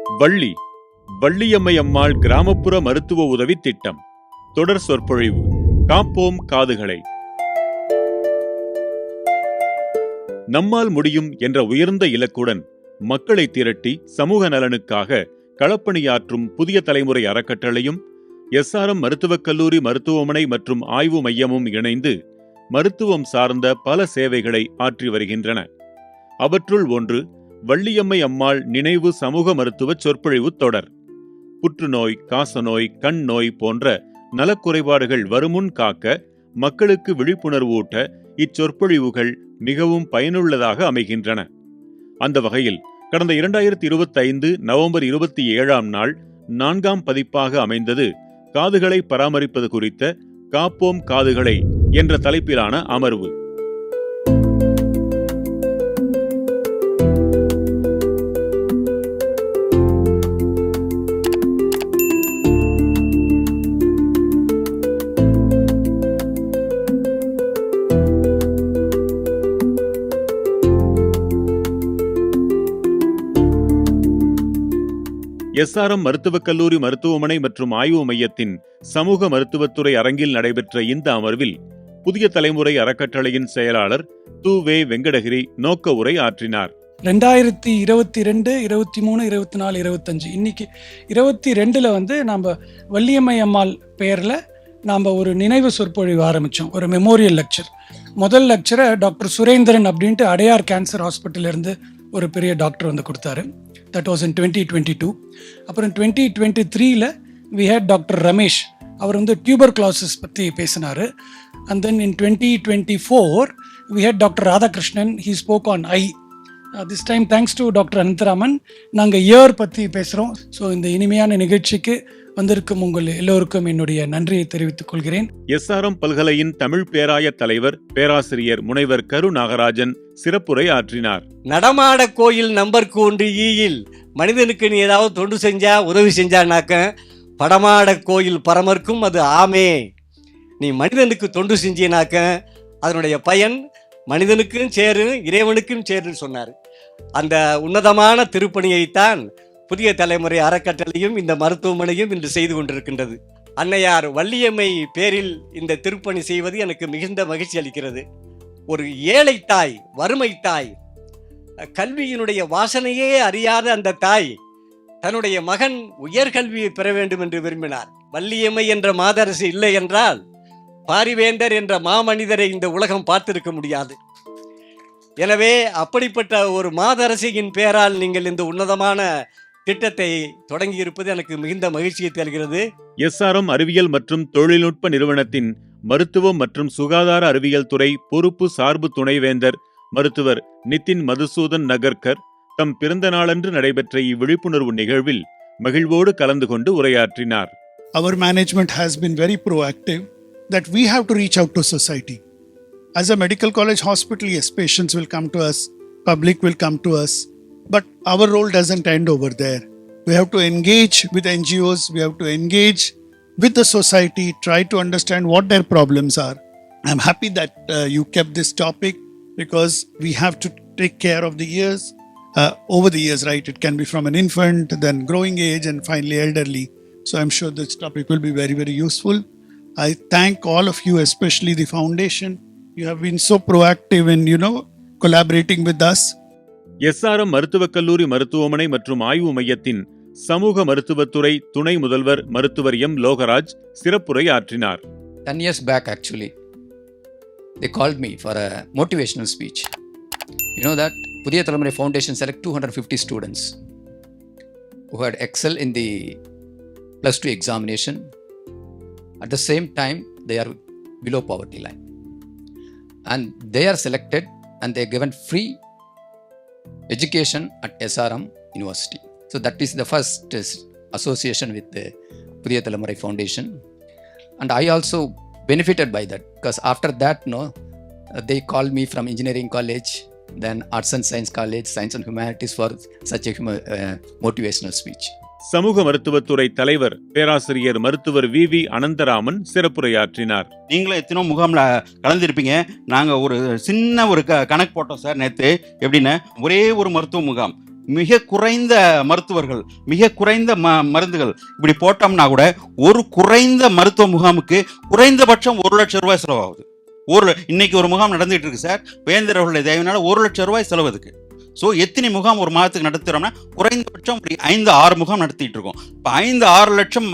வள்ளி வள்ளியம்மை அம்மாள் கிராமப்புற மருத்துவ உதவி திட்டம். தொடர் சொற்பொழிவு. காப்போம் காதுகளை. நம்மால் முடியும் என்ற உயர்ந்த இலக்குடன் மக்களை திரட்டி சமூக நலனுக்காக களப்பணியாற்றும் புதிய தலைமுறை அறக்கட்டளையும் SRM மருத்துவக் கல்லூரி மருத்துவமனை மற்றும் ஆய்வு மையமும் இணைந்து மருத்துவம் சார்ந்த பல சேவைகளை ஆற்றி வருகின்றன. அவற்றுள் ஒன்று வள்ளியம்மை அம்மாள் நினைவு சமூக மருத்துவ சொற்பொழிவு தொடர். புற்றுநோய், காசநோய், கண் நோய் போன்ற நலக்குறைபாடுகள் வருமுன் காக்க மக்களுக்கு விழிப்புணர்வு ஊட்ட இச்சொற்பொழிவுகள் மிகவும் பயனுள்ளதாக அமைகின்றன. அந்த வகையில் கடந்த 2025 நவம்பர் 27ஆம் நாள் 4ஆம் பதிப்பாக அமைந்தது காதுகளை பராமரிப்பது குறித்த காப்போம் காதுகளை என்ற தலைப்பிலான அமர்வு. SRM மருத்துவக் கல்லூரி மருத்துவமனை மற்றும் ஆய்வு மையத்தின் சமூக மருத்துவத்துறை அரங்கில் நடைபெற்ற இந்த அமர்வில் புதிய தலைமுறை அறக்கட்டளையின் செயலாளர் து.வே. வெங்கடகிரி நோக்க உரை ஆற்றினார். 2022, 23, 24, 25 இன்னைக்கு 22ல் நாம வள்ளியம்மை அம்மாள் பெயர்ல நாம ஒரு நினைவு சொற்பொழிவு ஆரம்பிச்சோம், ஒரு மெமோரியல் லெக்சர். முதல் லெக்சரை டாக்டர் சுரேந்திரன் அப்படின்ட்டு அடையார் கேன்சர் ஹாஸ்பிட்டல் இருந்து ஒரு பெரிய டாக்டர் கொடுத்தாரு. That was in 2022. அப்புறம் 2023ல் we had டாக்டர் ரமேஷ். அவர் டியூபர்குலோசிஸ் பற்றி பேசினார். And then in 2024 we had doctor Radhakrishnan. he spoke on eye. this time thanks to doctor Anantharaman நாங்கள் இயர் பற்றி பேசுகிறோம். ஸோ இந்த இனிமையான நிகழ்ச்சிக்கு வந்திருக்கும் உங்கள் எல்லோருக்கும் என்னுடைய நன்றியை தெரிவித்துக் கொள்கிறேன். SRM பல்கலையின் தமிழ் பேராய தலைவர் பேராசிரியர் முனைவர் கரு நாகராஜன் சிறப்புரை ஆற்றினார். நடமாட கோயில் நம்பர் 1 ஈயில் மனிதனுக்கு நீ ஏதாவது தொண்டு செஞ்சா உதவி செஞ்சானாக்க படமாட கோயில் பரமர்க்கும் அது ஆமே. நீ மனிதனுக்கு தொண்டு செஞ்சினாக்க அதனுடைய பயன் மனிதனுக்கும் சேரும் இறைவனுக்கும் சேருன்னு சொன்னார். அந்த உன்னதமான திருப்பணியைத்தான் புதிய தலைமுறை அறக்கட்டளையும் இந்த மருத்துவமனையும் இன்று செய்து கொண்டிருக்கின்றது. அன்னையார் வள்ளியம்மை பேரில் இந்த திருப்பணி செய்வது எனக்கு மிகுந்த மகிழ்ச்சி அளிக்கிறது. ஒரு ஏழை தாய், வறுமை தாய், கல்வியினுடைய வாசனையே அறியாத அந்த தாய் தன்னுடைய மகன் உயர்கல்வியை பெற வேண்டும் என்று விரும்பினார். வள்ளியம்மை என்ற மாதரசு இல்லை என்றால் பாரிவேந்தர் என்ற மாமனிதரை இந்த உலகம் பார்த்திருக்க முடியாது. எனவே அப்படிப்பட்ட ஒரு மாதரசியின் பெயரால் நீங்கள் இந்த உன்னதமான திட்டத்தை தொடங்கி இருப்பது எனக்கு மிகுந்த மகிழ்ச்சியை தருகிறது. SRM அறிவியல் மற்றும் தொழில்நுட்ப நிறுவனத்தின் மருத்துவம் மற்றும் சுகாதார அறிவியல் துறை பொறுப்பு சார்பு துணைவேந்தர் மருத்துவர் நிதின் மதுசூதன் நகர்கர் தம் பிறந்த நாளன்று நடைபெற்ற இவ்விழிப்புணர்வு நிகழ்வில் மகிழ்வோடு கலந்து கொண்டு உரையாற்றினார். Our management has been very proactive that we have to reach out to society. As a medical college hospital, yes, patients will come to us, public will come to us, but our role doesn't end over there. We have to engage with NGOs, we have to engage with the society, try to understand what their problems are. I'm happy that you kept this topic because we have to take care of the years, over the years, right? It can be from an infant, then growing age, and finally elderly. So I'm sure this topic will be very, very useful. I thank all of you, especially the foundation. You have been so proactive in, collaborating with us. SRM மருத்துவக் கல்லூரி மருத்துவமனை மற்றும் ஆய்வு மையத்தின் சமூக மருத்துவத்துறை துணை முதல்வர் மருத்துவர் M. லோகராஜ் சிறப்புரை ஆற்றினார். 10 years back actually, they called me for a motivational speech. You know that Pudhiya Thalaimurai Foundation select 250 students who had excelled in the +2 examination. At the same time, they are below poverty line. And they are selected and they are given free education at SRM University. So that is the first association with the Pudhiya Thalaimurai Foundation. And I also benefited by that because after that, they called me from engineering college, then arts and science college, science and humanities for such a motivational speech. சமூக மருத்துவத்துறை தலைவர் பேராசிரியர் மருத்துவர் V.V. Anantharaman சிறப்புரையாற்றினார். நீங்களும் எத்தனோ முகாமில் கலந்துருப்பீங்க. நாங்கள் ஒரு சின்ன கணக்கு போட்டோம் சார் நேற்று. எப்படின்னா ஒரே ஒரு மருத்துவ முகாம் மிக குறைந்த மருத்துவர்கள், மிக குறைந்த மருந்துகள் இப்படி போட்டோம்னா கூட ஒரு குறைந்த மருத்துவ முகாமுக்கு குறைந்தபட்சம் 1 லட்சம் ரூபாய் செலவாகுது. இன்னைக்கு ஒரு முகாம் நடந்துட்டு இருக்கு சார், வேந்தர் அவர்களுடைய தயவினால 1 லட்சம் ரூபாய் செலவுக்கு. ஸோ எத்தனை முகாம் ஒரு மாதத்துக்கு நடத்துகிறோம்னா குறைந்தபட்சம் 5-6 முகாம் நடத்திட்டு இருக்கோம். இப்போ 5-6 லட்சம்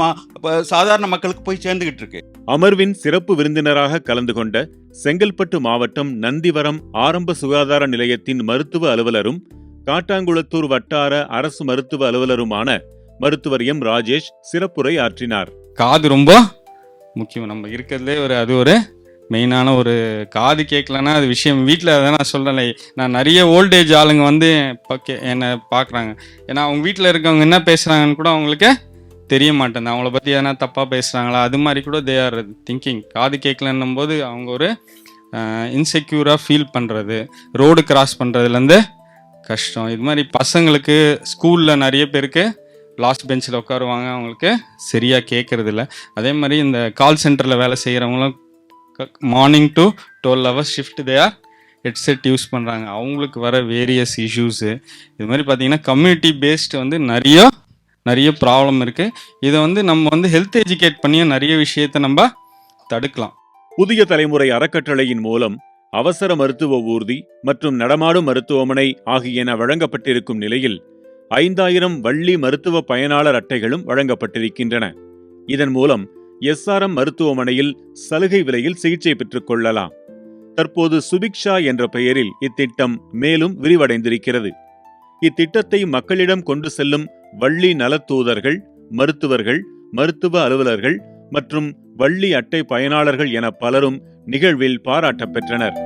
சாதாரண மக்களுக்கு போய் சேர்ந்துகிட்டு இருக்கு. அமர்வின் சிறப்பு விருந்தினராக கலந்து கொண்ட செங்கல்பட்டு மாவட்டம் நந்திவரம் ஆரம்ப சுகாதார நிலையத்தின் மருத்துவ அலுவலரும் காட்டாங்குளத்தூர் வட்டார அரசு மருத்துவ அலுவலருமான மருத்துவர் எம் ராஜேஷ் சிறப்புரை ஆற்றினார். காது ரொம்ப முக்கியம். நம்ம இருக்கிறதுலே அது ஒரு மெயினான ஒரு காது கேட்கலன்னா அது விஷயம். வீட்டில் அதை நான் சொல்லலை, நான் நிறைய ஓல்டேஜ் ஆளுங்க வந்து என்னை பார்க்குறாங்க. ஏன்னா அவங்க வீட்டில் இருக்கவங்க என்ன பேசுகிறாங்கன்னு கூட அவங்களுக்கு தெரிய மாட்டேங்குது. அவங்கள பற்றி எதனா தப்பாக பேசுகிறாங்களா அது மாதிரி கூட தே ஆர் திங்கிங். காது கேட்கலன்னும் போது அவங்க ஒரு இன்செக்யூராக ஃபீல் பண்ணுறது, ரோடு கிராஸ் பண்ணுறதுலேருந்து கஷ்டம். இது மாதிரி பசங்களுக்கு ஸ்கூலில் நிறைய பேருக்கு லாஸ்ட் பெஞ்சில் உட்காருவாங்க, அவங்களுக்கு சரியாக கேட்குறது இல்லை. அதே மாதிரி இந்த கால் சென்டரில் வேலை செய்கிறவங்களும் morning to 12 hours shift they are headset use பண்ணுறாங்க. அவங்களுக்கு வர வேரியஸ் இஷ்யூஸு இது மாதிரி பார்த்திங்கன்னா கம்யூனிட்டி பேஸ்டு வந்து நிறைய ப்ராப்ளம் இருக்குது. இதை நம்ம ஹெல்த் எஜுகேட் பண்ணி நிறைய விஷயத்தை நம்ம தடுக்கலாம். புதிய தலைமுறை அறக்கட்டளையின் மூலம் அவசர மருத்துவ ஊர்தி மற்றும் நடமாடும் மருத்துவமனை ஆகியன வழங்கப்பட்டிருக்கும் நிலையில் 5000 வள்ளி மருத்துவ பயனாளர் அட்டைகளும் வழங்கப்பட்டிருக்கின்றன. இதன் மூலம் SRM மருத்துவமனையில் சலுகை விலையில் சிகிச்சை பெற்றுக் கொள்ளலாம். தற்போது சுபிக்ஷா என்ற பெயரில் இத்திட்டம் மேலும் விரிவடைந்திருக்கிறது. இத்திட்டத்தை மக்களிடம் கொண்டு செல்லும் வள்ளி நலத்தூதர்கள், மருத்துவர்கள், மருத்துவ அலுவலர்கள் மற்றும் வள்ளி அட்டை பயனாளர்கள் என பலரும் நிகழ்வில் பாராட்டப் பெற்றனர்.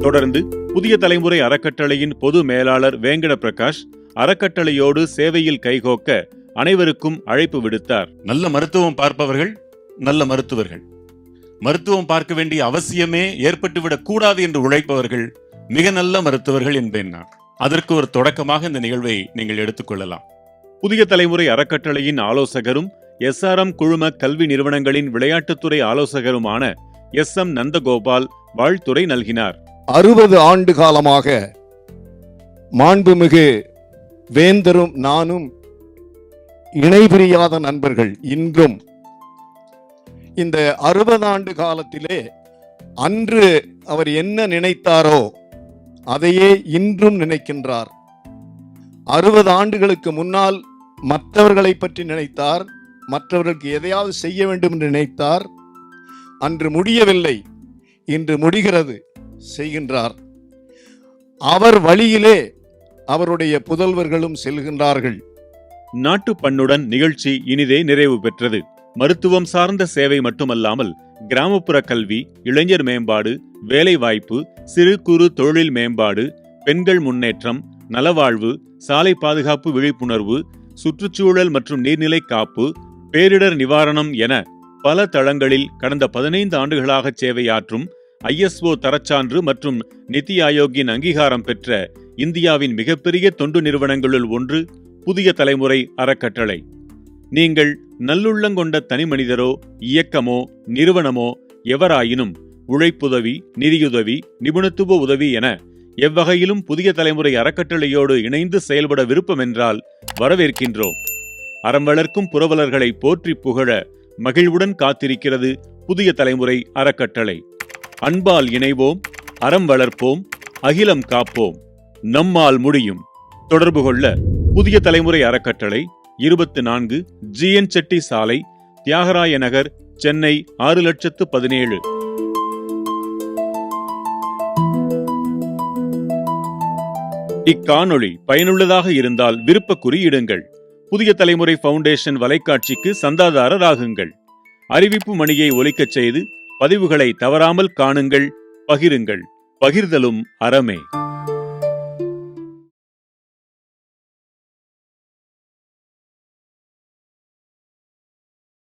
தொடர்ந்து புதிய தலைமுறை அறக்கட்டளையின் பொது மேலாளர் வேங்கட பிரகாஷ் அறக்கட்டளையோடு சேவையில் கைகோக்க அனைவருக்கும் அழைப்பு விடுத்தார். நல்ல மருத்துவம் பார்ப்பவர்கள் நல்ல மருத்துவர்கள், மருத்துவம் பார்க்க வேண்டிய அவசியமே ஏற்பட்டுவிடக் கூடாது என்று உழைப்பவர்கள் மிக நல்ல மருத்துவர்கள் என்பேன் நான். அதற்கு ஒரு தொடக்கமாக இந்த நிகழ்வை நீங்கள் எடுத்துக்கொள்ளலாம். புதிய தலைமுறை அறக்கட்டளையின் ஆலோசகரும் SRM குழும கல்வி நிறுவனங்களின் விளையாட்டுத்துறை ஆலோசகருமான SM நந்தகோபால் வாழ்த்துரை நல்கினார். 60 ஆண்டு காலமாக மாண்புமிகு வேந்தரும் நானும் இணைபிரியாத நண்பர்கள். இன்றும் இந்த 60 ஆண்டு காலத்திலே அன்று அவர் என்ன நினைத்தாரோ அதையே இன்றும் நினைக்கின்றார். 60 ஆண்டுகளுக்கு முன்னால் மற்றவர்களை பற்றி நினைத்தார், மற்றவர்களுக்கு எதையாவது செய்ய வேண்டும் என்று நினைத்தார். அன்று முடியவில்லை, இன்று முடிகிறது, செய்கின்றார். அவர் வழியிலே அவருடைய புதல்வர்களும் செல்கின்றார்கள். நாட்டுப்பண்ணுடன் நிகழ்ச்சி இனிதே நிறைவு பெற்றது. மருத்துவம் சார்ந்த சேவை மட்டுமல்லாமல் கிராமப்புற கல்வி, இளைஞர் மேம்பாடு, வேலைவாய்ப்பு, சிறு குறு தொழில் மேம்பாடு, பெண்கள் முன்னேற்றம், நலவாழ்வு, சாலை பாதுகாப்பு விழிப்புணர்வு, சுற்றுச்சூழல் மற்றும் நீர்நிலை காப்பு, பேரிடர் நிவாரணம் என பல தளங்களில் கடந்த 15 ஆண்டுகளாக சேவையாற்றும் ISO தரச்சான்று மற்றும் நிதி ஆயோக்கின் அங்கீகாரம் பெற்ற இந்தியாவின் மிகப்பெரிய தொண்டு நிறுவனங்களுள் ஒன்று புதிய தலைமுறை அறக்கட்டளை. நீங்கள் நல்லுள்ளங்கொண்ட தனிமனிதரோ இயக்கமோ நிறுவனமோ எவராயினும் உழைப்புதவி, நிதியுதவி, நிபுணத்துவ உதவி என எவ்வகையிலும் புதிய தலைமுறை அறக்கட்டளையோடு இணைந்து செயல்பட விருப்பமென்றால் வரவேற்கின்றோம். அறம் வளர்க்கும் புரவலர்களை போற்றி புகழ மகிழ்வுடன் காத்திருக்கிறது புதிய தலைமுறை அறக்கட்டளை. அன்பால் இணைவோம், அறம் வளர்ப்போம், அகிலம் காப்போம், நம்மால் முடியும். தொடர்பு கொள்ள புதிய தலைமுறை அறக்கட்டளை 24 GN செட்டி சாலை, தியாகராய நகர், சென்னை 6,17,000. இக்காணொளி பயனுள்ளதாக இருந்தால் விருப்பக்குறி இடுங்கள். புதிய தலைமுறை ஃபவுண்டேஷன் வலைக்காட்சிக்கு சந்தாதாரர் ஆகுங்கள். அறிவிப்பு மணியை ஒலிக்கச் செய்து பதிவுகளை தவறாமல் காணுங்கள், பகிருங்கள். பகிர்தலும் அறமே.